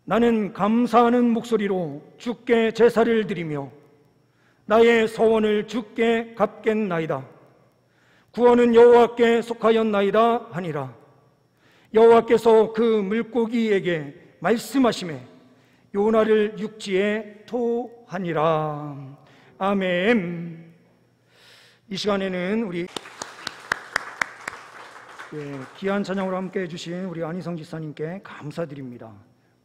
나는 감사하는 목소리로 주께 제사를 드리며 나의 소원을 주께 갚겠나이다. 구원은 여호와께 속하였나이다 하니라. 여호와께서 그 물고기에게 말씀하시매 요나를 육지에 토하니라. 아멘. 이 시간에는 우리 귀한 찬양으로 함께 해주신 우리 안희성 지사님께 감사드립니다.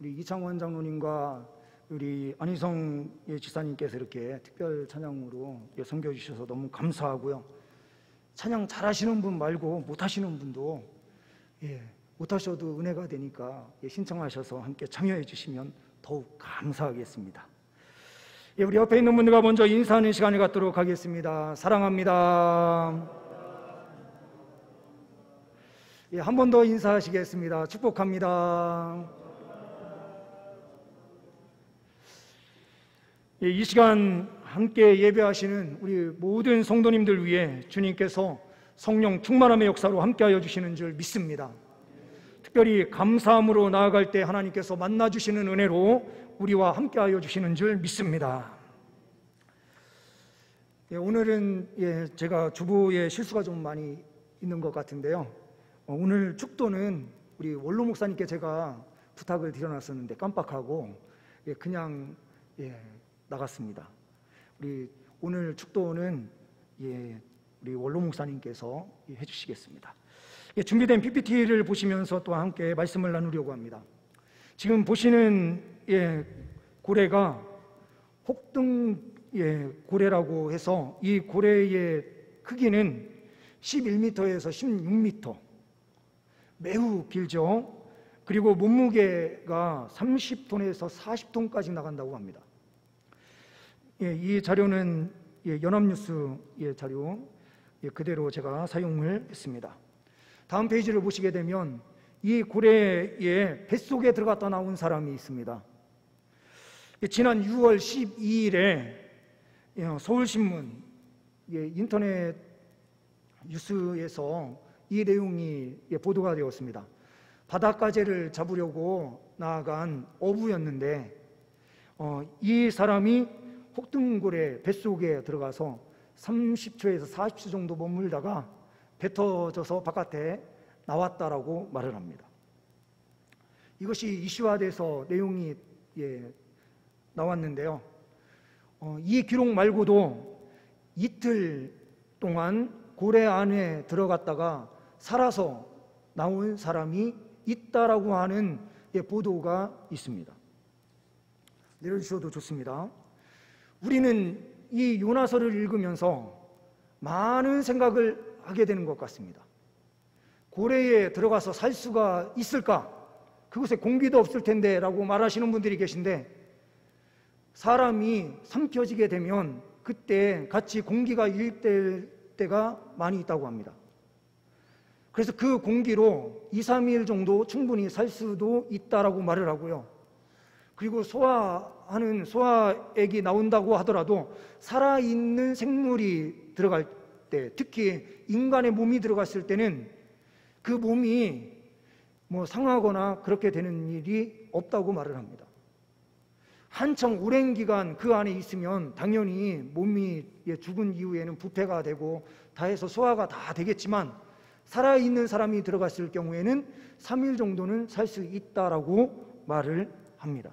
우리 이창원 장로님과 우리 안희성 지사님께서 이렇게 특별 찬양으로 섬겨주셔서 너무 감사하고요. 찬양 잘하시는 분 말고 못하시는 분도 못하셔도 은혜가 되니까 신청하셔서 함께 참여해 주시면 더욱 감사하겠습니다. 우리 옆에 있는 분들과 먼저 인사하는 시간을 갖도록 하겠습니다. 사랑합니다. 한 번 더 인사하시겠습니다. 축복합니다. 이 시간 함께 예배하시는 우리 모든 성도님들 위해 주님께서 성령 충만함의 역사로 함께하여 주시는 줄 믿습니다. 특별히 감사함으로 나아갈 때 하나님께서 만나주시는 은혜로 우리와 함께하여 주시는 줄 믿습니다. 오늘은 제가 주보에 실수가 좀 많이 있는 것 같은데요. 오늘 축도는 우리 원로 목사님께 제가 부탁을 드려놨었는데 깜빡하고 그냥 나갔습니다. 우리 오늘 축도는 우리 원로 목사님께서 해주시겠습니다. 준비된 PPT를 보시면서 또 함께 말씀을 나누려고 합니다. 지금 보시는 고래가 혹등 고래라고 해서 이 고래의 크기는 11m에서 16m, 매우 길죠. 그리고 몸무게가 30톤에서 40톤까지 나간다고 합니다. 이 자료는 연합뉴스 자료 그대로 제가 사용을 했습니다. 다음 페이지를 보시게 되면 이 고래의 뱃속에 들어갔다 나온 사람이 있습니다. 지난 6월 12일에 서울신문 인터넷 뉴스에서 이 내용이 보도가 되었습니다. 바닷가재를 잡으려고 나아간 어부였는데 이 사람이 혹등고래 뱃속에 들어가서 30초에서 40초 정도 머물다가 뱉어져서 바깥에 나왔다라고 말을 합니다. 이것이 이슈화돼서 내용이 나왔는데요. 이 기록 말고도 이틀 동안 고래 안에 들어갔다가 살아서 나온 사람이 있다라고 하는 보도가 있습니다. 내려주셔도 좋습니다. 우리는 이 요나서를 읽으면서 많은 생각을 하게 되는 것 같습니다. 고래에 들어가서 살 수가 있을까? 그곳에 공기도 없을 텐데 라고 말하시는 분들이 계신데, 사람이 삼켜지게 되면 그때 같이 공기가 유입될 때가 많이 있다고 합니다. 그래서 그 공기로 2, 3일 정도 충분히 살 수도 있다라고 말을 하고요. 그리고 소화액이 나온다고 하더라도 살아있는 생물이 들어갈 때, 특히 인간의 몸이 들어갔을 때는 그 몸이 상하거나 그렇게 되는 일이 없다고 말을 합니다. 한참 오랜 기간 그 안에 있으면 당연히 몸이 죽은 이후에는 부패가 되고 다 해서 소화가 다 되겠지만, 살아있는 사람이 들어갔을 경우에는 3일 정도는 살 수 있다라고 말을 합니다.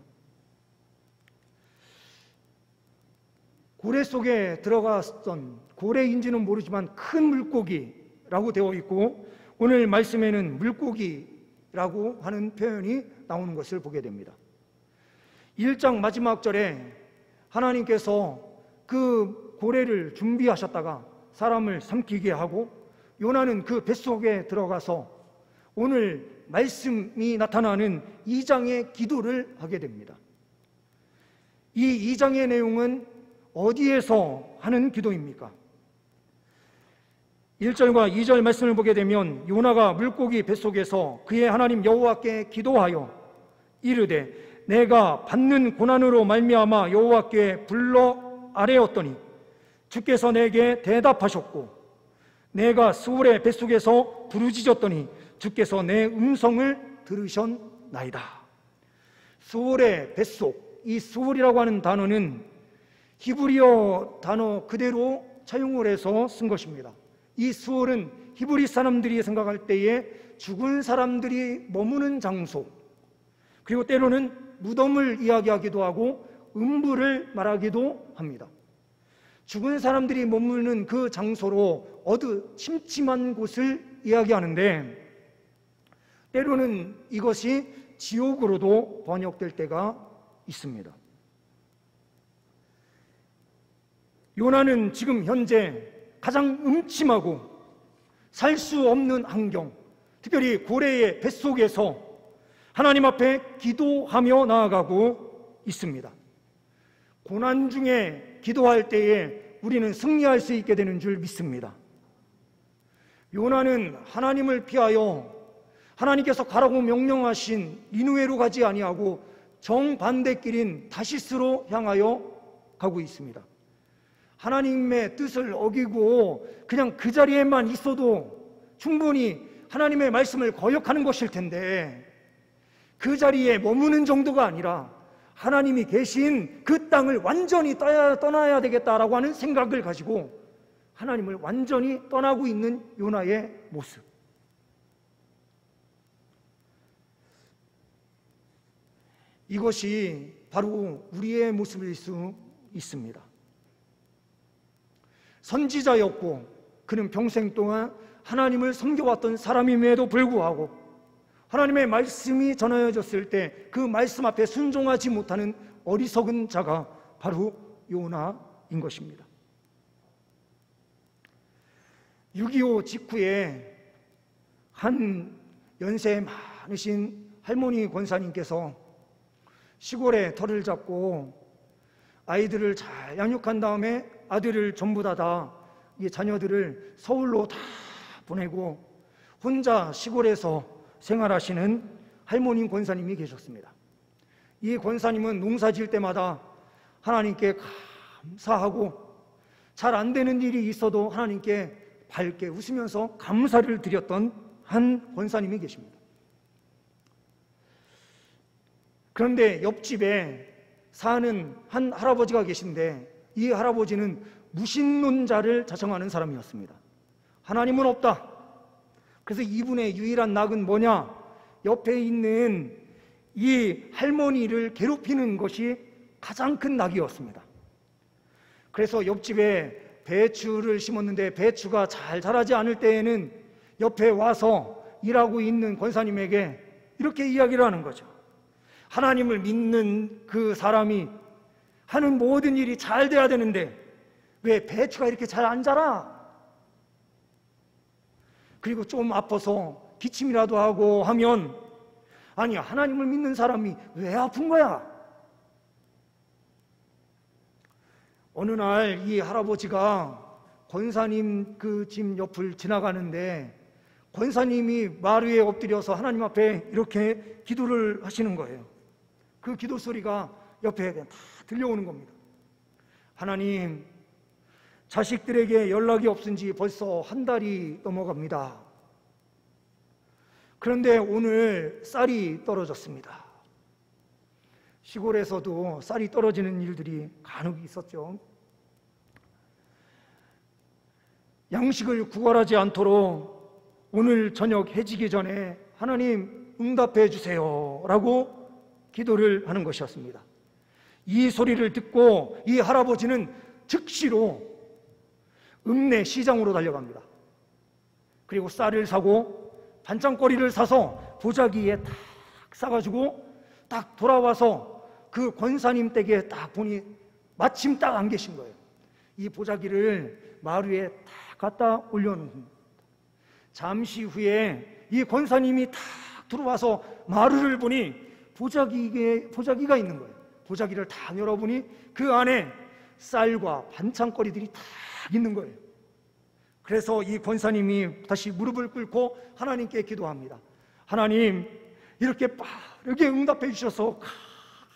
고래 속에 들어갔던, 고래인지는 모르지만 큰 물고기라고 되어 있고, 오늘 말씀에는 물고기라고 하는 표현이 나오는 것을 보게 됩니다. 1장 마지막 절에 하나님께서 그 고래를 준비하셨다가 사람을 삼키게 하고, 요나는 그 뱃속에 들어가서 오늘 말씀이 나타나는 2장의 기도를 하게 됩니다. 이 2장의 내용은 어디에서 하는 기도입니까? 1절과 2절 말씀을 보게 되면 요나가 물고기 뱃속에서 그의 하나님 여호와께 기도하여 이르되 내가 받는 고난으로 말미암아 여호와께 불러 아뢰었더니 주께서 내게 대답하셨고, 내가 스올의 뱃속에서 부르짖었더니 주께서 내 음성을 들으셨나이다. 스월의 뱃속, 이 스월이라고 하는 단어는 히브리어 단어 그대로 차용을 해서 쓴 것입니다. 이 스월은 히브리 사람들이 생각할 때에 죽은 사람들이 머무는 장소, 그리고 때로는 무덤을 이야기하기도 하고 음부를 말하기도 합니다. 죽은 사람들이 머무는 그 장소로 어두침침한 곳을 이야기하는데, 때로는 이것이 지옥으로도 번역될 때가 있습니다. 요나는 지금 현재 가장 음침하고 살 수 없는 환경, 특별히 고래의 뱃속에서 하나님 앞에 기도하며 나아가고 있습니다. 고난 중에 기도할 때에 우리는 승리할 수 있게 되는 줄 믿습니다. 요나는 하나님을 피하여 하나님께서 가라고 명령하신 니느웨로 가지 아니하고 정반대길인 다시스로 향하여 가고 있습니다. 하나님의 뜻을 어기고 그냥 그 자리에만 있어도 충분히 하나님의 말씀을 거역하는 것일 텐데, 그 자리에 머무는 정도가 아니라 하나님이 계신 그 땅을 완전히 떠나야 되겠다라고 하는 생각을 가지고 하나님을 완전히 떠나고 있는 요나의 모습. 이것이 바로 우리의 모습일 수 있습니다. 선지자였고 그는 평생 동안 하나님을 섬겨왔던 사람임에도 불구하고 하나님의 말씀이 전하여졌을 때 그 말씀 앞에 순종하지 못하는 어리석은 자가 바로 요나인 것입니다. 6.25 직후에 한 연세 많으신 할머니 권사님께서 시골에 터를 잡고 아이들을 잘 양육한 다음에 아들을 전부 다 이 자녀들을 서울로 다 보내고 혼자 시골에서 생활하시는 할머니 권사님이 계셨습니다. 이 권사님은 농사 지을 때마다 하나님께 감사하고 잘 안 되는 일이 있어도 하나님께 밝게 웃으면서 감사를 드렸던 한 권사님이 계십니다. 그런데 옆집에 사는 한 할아버지가 계신데, 이 할아버지는 무신론자를 자청하는 사람이었습니다. 하나님은 없다. 그래서 이분의 유일한 낙은 뭐냐? 옆에 있는 이 할머니를 괴롭히는 것이 가장 큰 낙이었습니다. 그래서 옆집에 배추를 심었는데 배추가 잘 자라지 않을 때에는 옆에 와서 일하고 있는 권사님에게 이렇게 이야기를 하는 거죠. 하나님을 믿는 그 사람이 하는 모든 일이 잘 돼야 되는데 왜 배추가 이렇게 잘 안 자라? 그리고 좀 아파서 기침이라도 하고 하면, 아니 하나님을 믿는 사람이 왜 아픈 거야? 어느 날 이 할아버지가 권사님 그 집 옆을 지나가는데 권사님이 말 위에 엎드려서 하나님 앞에 이렇게 기도를 하시는 거예요. 그 기도 소리가 옆에 다 들려오는 겁니다. 하나님, 자식들에게 연락이 없은 지 벌써 한 달이 넘어갑니다. 그런데 오늘 쌀이 떨어졌습니다. 시골에서도 쌀이 떨어지는 일들이 간혹 있었죠. 양식을 구걸하지 않도록 오늘 저녁 해지기 전에 하나님 응답해 주세요 라고 기도를 하는 것이었습니다. 이 소리를 듣고 이 할아버지는 즉시로 읍내 시장으로 달려갑니다. 그리고 쌀을 사고 반찬거리를 사서 보자기에 딱 싸가지고 딱 돌아와서 그 권사님 댁에 딱 보니 마침 딱 안 계신 거예요. 이 보자기를 마을 위에 딱 갖다 올려놓은 겁니다. 잠시 후에 이 권사님이 딱 들어와서 마루를 보니 보자기가 있는 거예요. 보자기를 딱 열어보니 그 안에 쌀과 반찬거리들이 다 있는 거예요. 그래서 이 권사님이 다시 무릎을 꿇고 하나님께 기도합니다. 하나님, 이렇게 빠르게 응답해 주셔서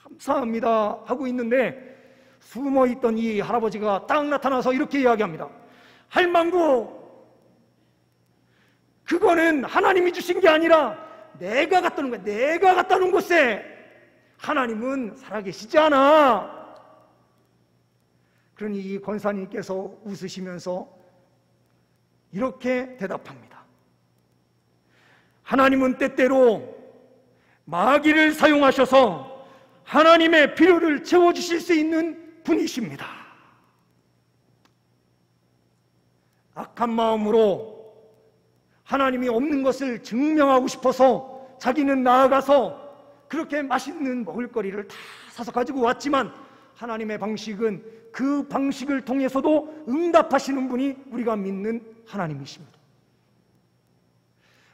감사합니다 하고 있는데 숨어있던 이 할아버지가 딱 나타나서 이렇게 이야기합니다. 할망구, 그거는 하나님이 주신 게 아니라 내가 갖다 놓은 거야. 내가 갖다 놓은 곳에 하나님은 살아계시지 않아. 그러니 이 권사님께서 웃으시면서 이렇게 대답합니다. 하나님은 때때로 마귀를 사용하셔서 하나님의 필요를 채워주실 수 있는 분이십니다. 악한 마음으로 하나님이 없는 것을 증명하고 싶어서 자기는 나아가서 그렇게 맛있는 먹을거리를 다 사서 가지고 왔지만 하나님의 방식은 그 방식을 통해서도 응답하시는 분이 우리가 믿는 하나님이십니다.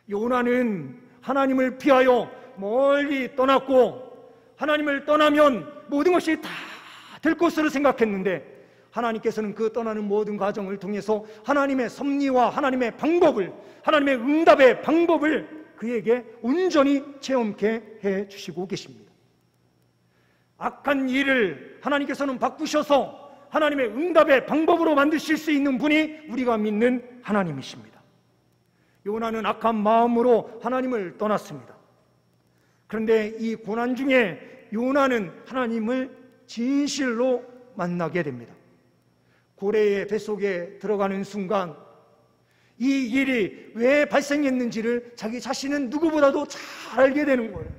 요나는 하나님을 피하여 멀리 떠났고 하나님을 떠나면 모든 것이 다 될 것으로 생각했는데 하나님께서는 그 떠나는 모든 과정을 통해서 하나님의 섭리와 하나님의 방법을, 하나님의 응답의 방법을 그에게 온전히 체험케 해주시고 계십니다. 악한 일을 하나님께서는 바꾸셔서 하나님의 응답의 방법으로 만드실 수 있는 분이 우리가 믿는 하나님이십니다. 요나는 악한 마음으로 하나님을 떠났습니다. 그런데 이 고난 중에 요나는 하나님을 진실로 만나게 됩니다. 고래의 뱃속에 들어가는 순간 이 일이 왜 발생했는지를 자기 자신은 누구보다도 잘 알게 되는 거예요.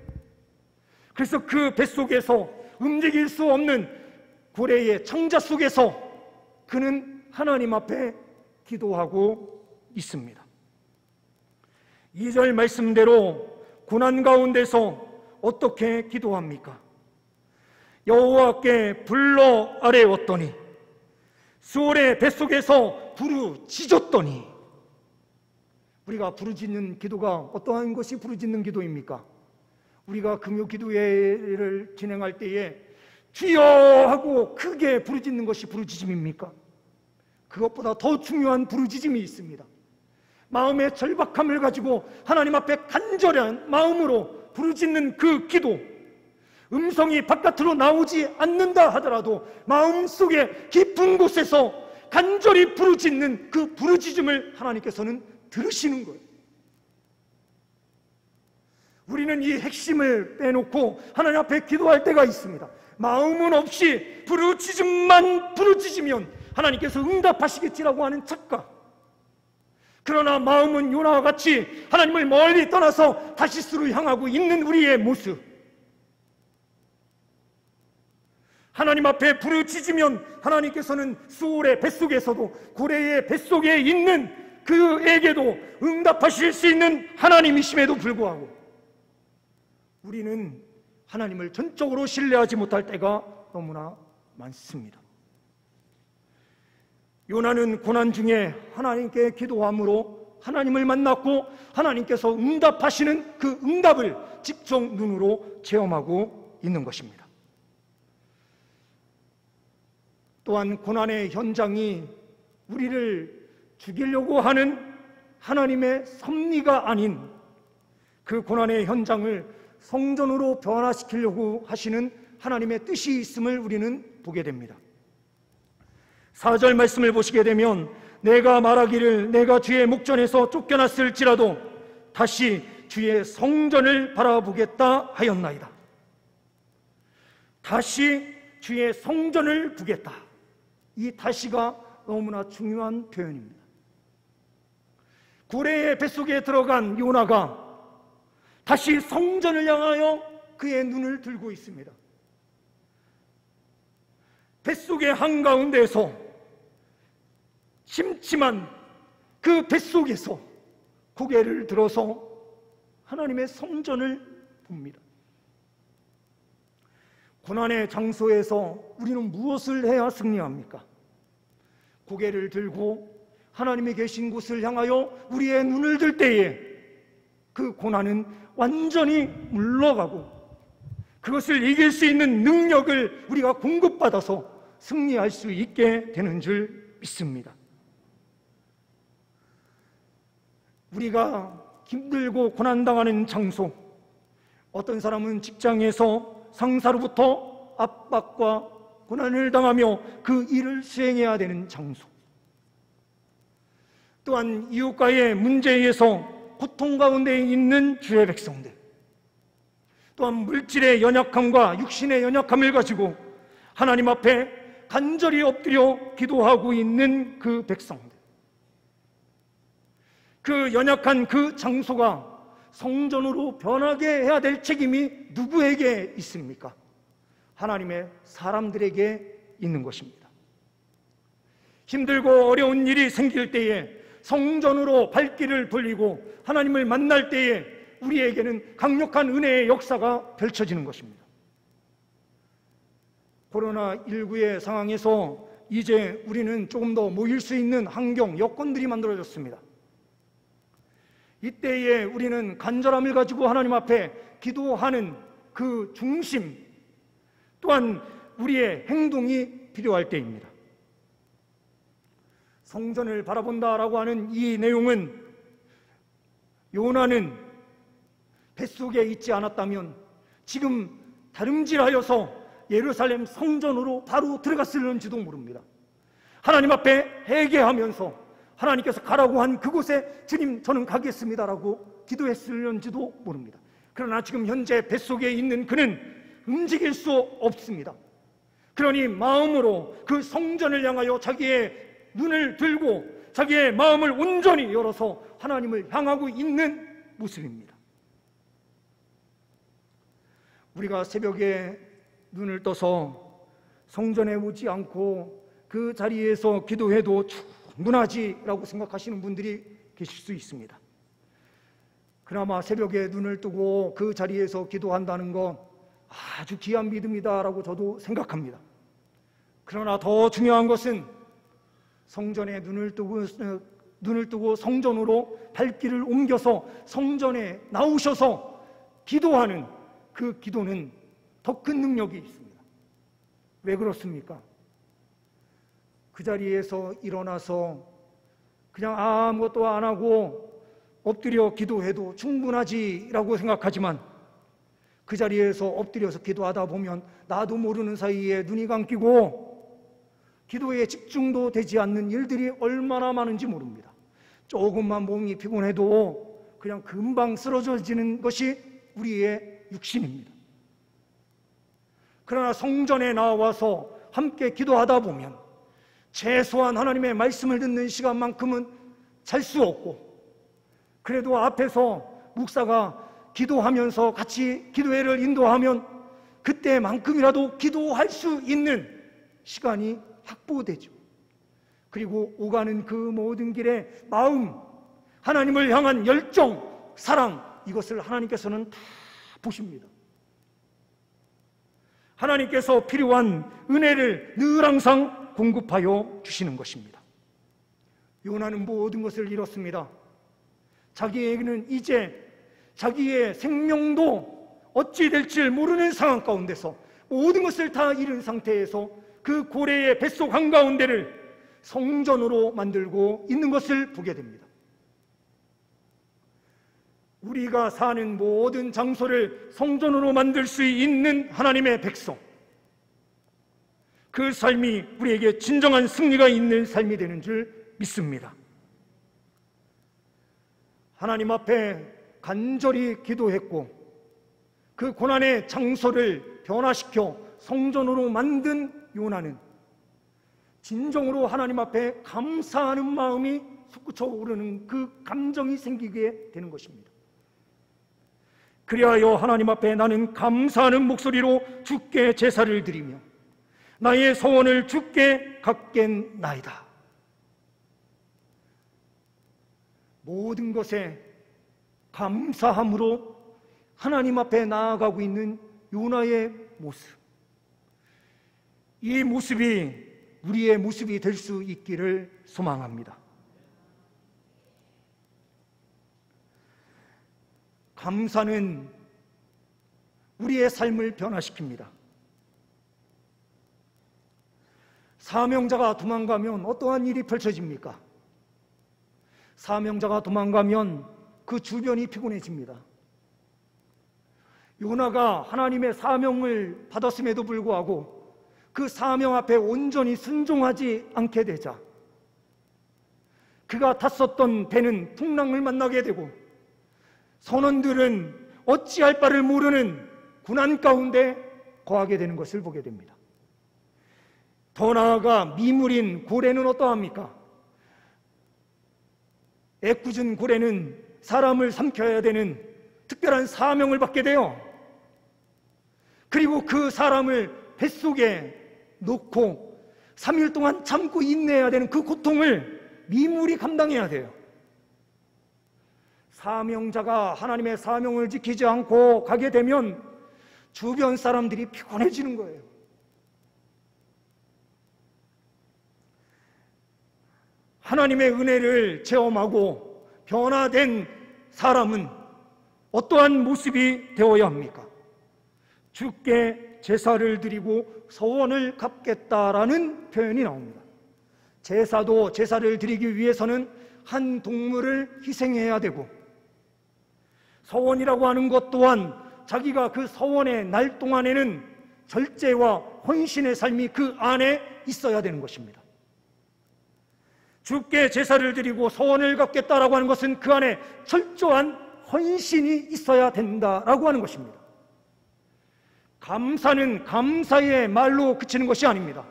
그래서 그 뱃속에서 움직일 수 없는 고래의 창자 속에서 그는 하나님 앞에 기도하고 있습니다. 2절 말씀대로 고난 가운데서 어떻게 기도합니까? 여호와께 불러 아뢰었더니 수월의 뱃속에서 부르짖었더니. 우리가 부르짖는 기도가 어떠한 것이 부르짖는 기도입니까? 우리가 금요 기도회를 진행할 때에 주여 하고 크게 부르짖는 것이 부르짖음입니까? 그것보다 더 중요한 부르짖음이 있습니다. 마음의 절박함을 가지고 하나님 앞에 간절한 마음으로 부르짖는 그 기도, 음성이 바깥으로 나오지 않는다 하더라도 마음속에 깊은 곳에서 간절히 부르짖는 그 부르짖음을 하나님께서는 들으시는 거예요. 우리는 이 핵심을 빼놓고 하나님 앞에 기도할 때가 있습니다. 마음은 없이 부르짖음만 부르짖으면 하나님께서 응답하시겠지라고 하는 착각. 그러나 마음은 요나와 같이 하나님을 멀리 떠나서 다시스로 향하고 있는 우리의 모습. 하나님 앞에 부르짖으면 하나님께서는 수월의 뱃속에서도 고래의 뱃속에 있는 그에게도 응답하실 수 있는 하나님이심에도 불구하고 우리는 하나님을 전적으로 신뢰하지 못할 때가 너무나 많습니다. 요나는 고난 중에 하나님께 기도함으로 하나님을 만났고 하나님께서 응답하시는 그 응답을 직접 눈으로 체험하고 있는 것입니다. 또한 고난의 현장이 우리를 죽이려고 하는 하나님의 섭리가 아닌 그 고난의 현장을 성전으로 변화시키려고 하시는 하나님의 뜻이 있음을 우리는 보게 됩니다. 4절 말씀을 보시게 되면 내가 말하기를 내가 주의 목전에서 쫓겨났을지라도 다시 주의 성전을 바라보겠다 하였나이다. 다시 주의 성전을 보겠다. 이 다시가 너무나 중요한 표현입니다. 고래의 뱃속에 들어간 요나가 다시 성전을 향하여 그의 눈을 들고 있습니다. 뱃속의 한가운데에서 침침한 그 뱃속에서 고개를 들어서 하나님의 성전을 봅니다. 고난의 장소에서 우리는 무엇을 해야 승리합니까? 고개를 들고 하나님이 계신 곳을 향하여 우리의 눈을 들 때에 그 고난은 완전히 물러가고 그것을 이길 수 있는 능력을 우리가 공급받아서 승리할 수 있게 되는 줄 믿습니다. 우리가 힘들고 고난당하는 장소, 어떤 사람은 직장에서 상사로부터 압박과 고난을 당하며 그 일을 수행해야 되는 장소, 또한 이웃과의 문제에 의해서 고통 가운데 있는 주의 백성들, 또한 물질의 연약함과 육신의 연약함을 가지고 하나님 앞에 간절히 엎드려 기도하고 있는 그 백성들, 그 연약한 그 장소가 성전으로 변하게 해야 될 책임이 누구에게 있습니까? 하나님의 사람들에게 있는 것입니다. 힘들고 어려운 일이 생길 때에 성전으로 발길을 돌리고 하나님을 만날 때에 우리에게는 강력한 은혜의 역사가 펼쳐지는 것입니다. 코로나19의 상황에서 이제 우리는 조금 더 모일 수 있는 환경, 여건들이 만들어졌습니다. 이때에 우리는 간절함을 가지고 하나님 앞에 기도하는 그 중심, 또한 우리의 행동이 필요할 때입니다. 성전을 바라본다라고 하는 이 내용은, 요나는 뱃속에 있지 않았다면 지금 다름질하여서 예루살렘 성전으로 바로 들어갔을는지도 모릅니다. 하나님 앞에 회개하면서 하나님께서 가라고 한 그곳에 주님 저는 가겠습니다라고 기도했을는지도 모릅니다. 그러나 지금 현재 뱃속에 있는 그는 움직일 수 없습니다. 그러니 마음으로 그 성전을 향하여 자기의 눈을 들고 자기의 마음을 온전히 열어서 하나님을 향하고 있는 모습입니다. 우리가 새벽에 눈을 떠서 성전에 오지 않고 그 자리에서 기도해도 충분하지라고 생각하시는 분들이 계실 수 있습니다. 그나마 새벽에 눈을 뜨고 그 자리에서 기도한다는 건 아주 귀한 믿음이다라고 저도 생각합니다. 그러나 더 중요한 것은 성전에 눈을 뜨고 성전으로 발길을 옮겨서 성전에 나오셔서 기도하는 그 기도는 더 큰 능력이 있습니다. 왜 그렇습니까? 그 자리에서 일어나서 그냥 아무것도 안 하고 엎드려 기도해도 충분하지라고 생각하지만 그 자리에서 엎드려서 기도하다 보면 나도 모르는 사이에 눈이 감기고 기도에 집중도 되지 않는 일들이 얼마나 많은지 모릅니다. 조금만 몸이 피곤해도 그냥 금방 쓰러져지는 것이 우리의 육신입니다. 그러나 성전에 나와서 함께 기도하다 보면 최소한 하나님의 말씀을 듣는 시간만큼은 잘 수 없고, 그래도 앞에서 목사가 기도하면서 같이 기도회를 인도하면 그때만큼이라도 기도할 수 있는 시간이 확보되죠. 그리고 오가는 그 모든 길에 마음, 하나님을 향한 열정, 사랑, 이것을 하나님께서는 다 보십니다. 하나님께서 필요한 은혜를 늘 항상 공급하여 주시는 것입니다. 요나는 모든 것을 잃었습니다. 자기에게는 이제 자기의 생명도 어찌 될지 모르는 상황 가운데서 모든 것을 다 잃은 상태에서 그 고래의 뱃속 한가운데를 성전으로 만들고 있는 것을 보게 됩니다. 우리가 사는 모든 장소를 성전으로 만들 수 있는 하나님의 백성, 그 삶이 우리에게 진정한 승리가 있는 삶이 되는 줄 믿습니다. 하나님 앞에 간절히 기도했고 그 고난의 장소를 변화시켜 성전으로 만든 요나는 진정으로 하나님 앞에 감사하는 마음이 솟구쳐 오르는 그 감정이 생기게 되는 것입니다. 그리하여 하나님 앞에 나는 감사하는 목소리로 주께 제사를 드리며 나의 소원을 주께 갖겠나이다. 모든 것에 감사함으로 하나님 앞에 나아가고 있는 요나의 모습, 이 모습이 우리의 모습이 될 수 있기를 소망합니다. 감사는 우리의 삶을 변화시킵니다. 사명자가 도망가면 어떠한 일이 펼쳐집니까? 사명자가 도망가면 그 주변이 피곤해집니다. 요나가 하나님의 사명을 받았음에도 불구하고 그 사명 앞에 온전히 순종하지 않게 되자 그가 탔었던 배는 풍랑을 만나게 되고 선원들은 어찌할 바를 모르는 고난 가운데 거하게 되는 것을 보게 됩니다. 더 나아가 미물인 고래는 어떠합니까? 애꿎은 고래는 사람을 삼켜야 되는 특별한 사명을 받게 돼요. 그리고 그 사람을 뱃속에 놓고 3일 동안 참고 인내해야 되는 그 고통을 미물이 감당해야 돼요. 사명자가 하나님의 사명을 지키지 않고 가게 되면 주변 사람들이 피곤해지는 거예요. 하나님의 은혜를 체험하고 변화된 사람은 어떠한 모습이 되어야 합니까? 주께 제사를 드리고 서원을 갚겠다라는 표현이 나옵니다. 제사도 제사를 드리기 위해서는 한 동물을 희생해야 되고, 서원이라고 하는 것 또한 자기가 그 서원의 날 동안에는 절제와 헌신의 삶이 그 안에 있어야 되는 것입니다. 주께 제사를 드리고 서원을 갚겠다라고 하는 것은 그 안에 철저한 헌신이 있어야 된다라고 하는 것입니다. 감사는 감사의 말로 그치는 것이 아닙니다.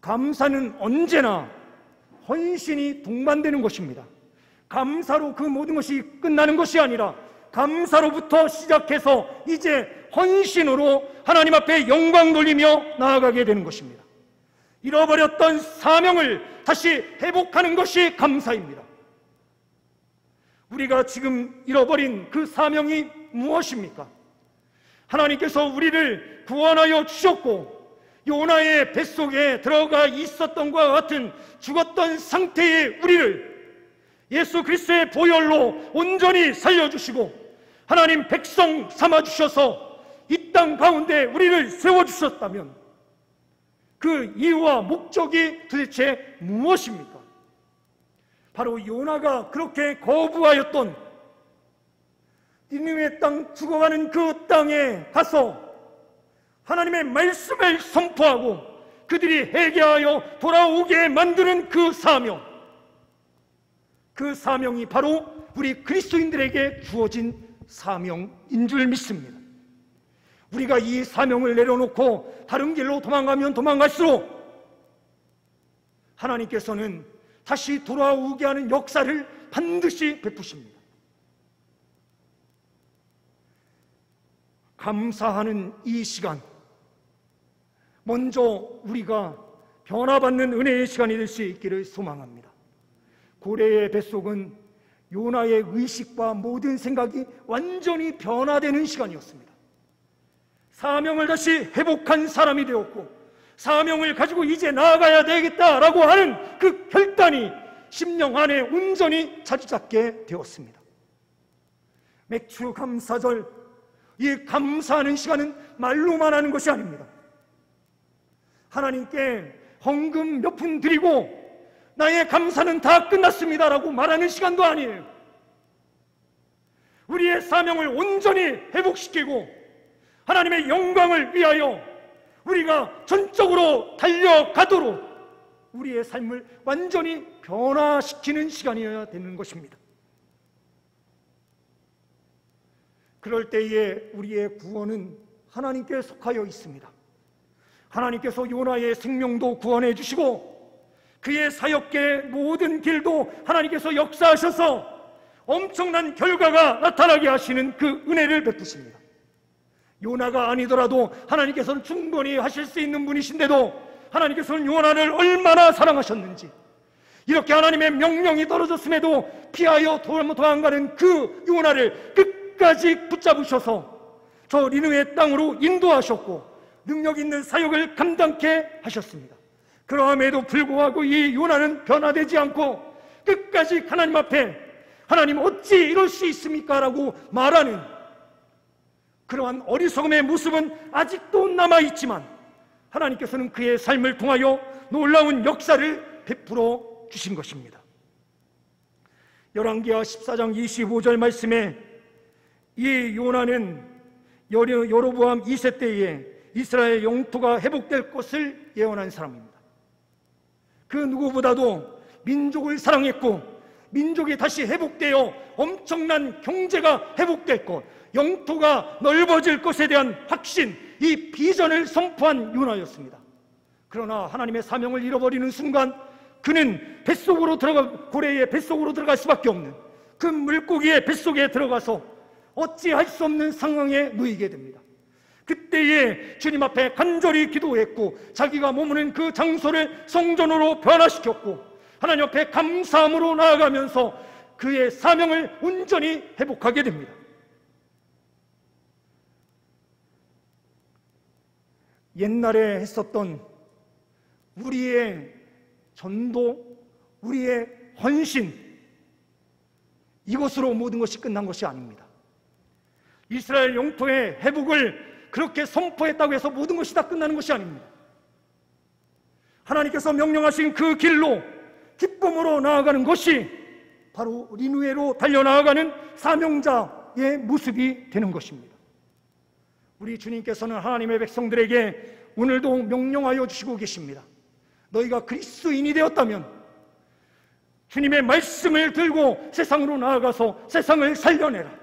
감사는 언제나 헌신이 동반되는 것입니다. 감사로 그 모든 것이 끝나는 것이 아니라 감사로부터 시작해서 이제 헌신으로 하나님 앞에 영광 돌리며 나아가게 되는 것입니다. 잃어버렸던 사명을 다시 회복하는 것이 감사입니다. 우리가 지금 잃어버린 그 사명이 무엇입니까? 하나님께서 우리를 구원하여 주셨고 요나의 뱃속에 들어가 있었던 것과 같은 죽었던 상태의 우리를 예수 그리스도의 보혈로 온전히 살려주시고 하나님 백성 삼아주셔서 이 땅 가운데 우리를 세워주셨다면 그 이유와 목적이 도대체 무엇입니까? 바로 요나가 그렇게 거부하였던 니느웨 땅, 죽어가는 그 땅에 가서 하나님의 말씀을 선포하고 그들이 회개하여 돌아오게 만드는 그 사명, 그 사명이 바로 우리 그리스도인들에게 주어진 사명인 줄 믿습니다. 우리가 이 사명을 내려놓고 다른 길로 도망가면 도망갈수록 하나님께서는 다시 돌아오게 하는 역사를 반드시 베푸십니다. 감사하는 이 시간, 먼저 우리가 변화받는 은혜의 시간이 될 수 있기를 소망합니다. 고래의 뱃속은 요나의 의식과 모든 생각이 완전히 변화되는 시간이었습니다. 사명을 다시 회복한 사람이 되었고 사명을 가지고 이제 나아가야 되겠다라고 하는 그 결단이 심령 안에 온전히 자리 잡게 되었습니다. 맥주 감사절, 이 감사하는 시간은 말로만 하는 것이 아닙니다. 하나님께 헌금 몇 푼 드리고 나의 감사는 다 끝났습니다라고 말하는 시간도 아니에요. 우리의 사명을 온전히 회복시키고 하나님의 영광을 위하여 우리가 전적으로 달려가도록 우리의 삶을 완전히 변화시키는 시간이어야 되는 것입니다. 그럴 때에 우리의 구원은 하나님께 속하여 있습니다. 하나님께서 요나의 생명도 구원해 주시고 그의 사역의 모든 길도 하나님께서 역사하셔서 엄청난 결과가 나타나게 하시는 그 은혜를 베푸십니다. 요나가 아니더라도 하나님께서는 충분히 하실 수 있는 분이신데도 하나님께서는 요나를 얼마나 사랑하셨는지, 이렇게 하나님의 명령이 떨어졌음에도 피하여 도망가는 그 요나를 끝까지 붙잡으셔서 저 니느웨 땅으로 인도하셨고 능력 있는 사역을 감당케 하셨습니다. 그럼에도 불구하고 이 요나는 변화되지 않고 끝까지 하나님 앞에 하나님 어찌 이럴 수 있습니까? 라고 말하는 그러한 어리석음의 모습은 아직도 남아있지만 하나님께서는 그의 삶을 통하여 놀라운 역사를 베풀어 주신 것입니다. 열왕기하 14장 25절 말씀에 이 요나는 여로보암 2세 때에 이스라엘 영토가 회복될 것을 예언한 사람입니다. 그 누구보다도 민족을 사랑했고 민족이 다시 회복되어 엄청난 경제가 회복될 것, 영토가 넓어질 것에 대한 확신, 이 비전을 선포한 요나였습니다. 그러나 하나님의 사명을 잃어버리는 순간 그는 뱃속으로 고래의 뱃속으로 들어갈 수밖에 없는 그 물고기의 뱃속에 들어가서 어찌할 수 없는 상황에 놓이게 됩니다. 그때에 주님 앞에 간절히 기도했고 자기가 머무는 그 장소를 성전으로 변화시켰고 하나님 앞에 감사함으로 나아가면서 그의 사명을 온전히 회복하게 됩니다. 옛날에 했었던 우리의 전도, 우리의 헌신, 이것으로 모든 것이 끝난 것이 아닙니다. 이스라엘 영토의 회복을 그렇게 선포했다고 해서 모든 것이 다 끝나는 것이 아닙니다. 하나님께서 명령하신 그 길로 기쁨으로 나아가는 것이 바로 니느웨로 달려나아가는 사명자의 모습이 되는 것입니다. 우리 주님께서는 하나님의 백성들에게 오늘도 명령하여 주시고 계십니다. 너희가 그리스도인이 되었다면 주님의 말씀을 들고 세상으로 나아가서 세상을 살려내라.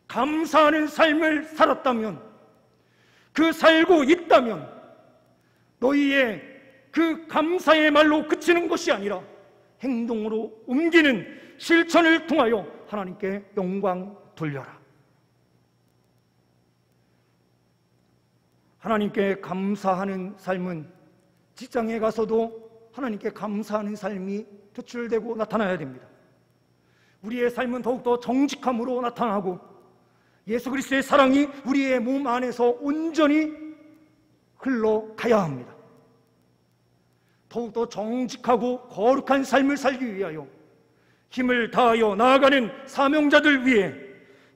감사하는 삶을 살았다면, 그 살고 있다면 너희의 그 감사의 말로 그치는 것이 아니라 행동으로 옮기는 실천을 통하여 하나님께 영광 돌려라. 하나님께 감사하는 삶은 직장에 가서도 하나님께 감사하는 삶이 표출되고 나타나야 됩니다. 우리의 삶은 더욱더 정직함으로 나타나고 예수 그리스도의 사랑이 우리의 몸 안에서 온전히 흘러가야 합니다. 더욱더 정직하고 거룩한 삶을 살기 위하여 힘을 다하여 나아가는 사명자들 위해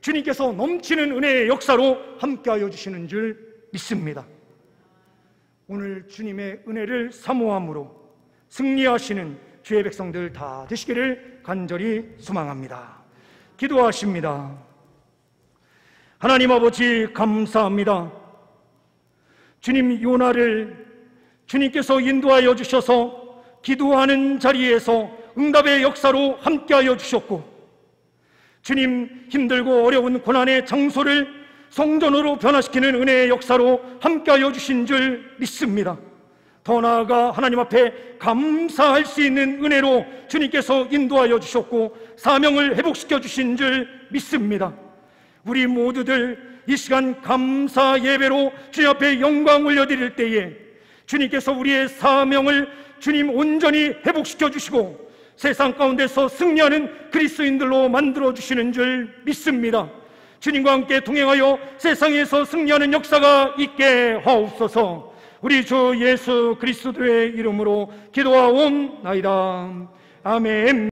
주님께서 넘치는 은혜의 역사로 함께하여 주시는 줄 믿습니다. 오늘 주님의 은혜를 사모함으로 승리하시는 주의 백성들 다 되시기를 간절히 소망합니다. 기도하십니다. 하나님 아버지 감사합니다. 주님, 요나를 주님께서 인도하여 주셔서 기도하는 자리에서 응답의 역사로 함께하여 주셨고, 주님, 힘들고 어려운 고난의 장소를 성전으로 변화시키는 은혜의 역사로 함께하여 주신 줄 믿습니다. 더 나아가 하나님 앞에 감사할 수 있는 은혜로 주님께서 인도하여 주셨고 사명을 회복시켜 주신 줄 믿습니다. 우리 모두들 이 시간 감사 예배로 주님 앞에 영광 올려드릴 때에 주님께서 우리의 사명을 주님 온전히 회복시켜 주시고 세상 가운데서 승리하는 그리스도인들로 만들어 주시는 줄 믿습니다. 주님과 함께 동행하여 세상에서 승리하는 역사가 있게 하옵소서. 우리 주 예수 그리스도의 이름으로 기도하옵나이다. 아멘.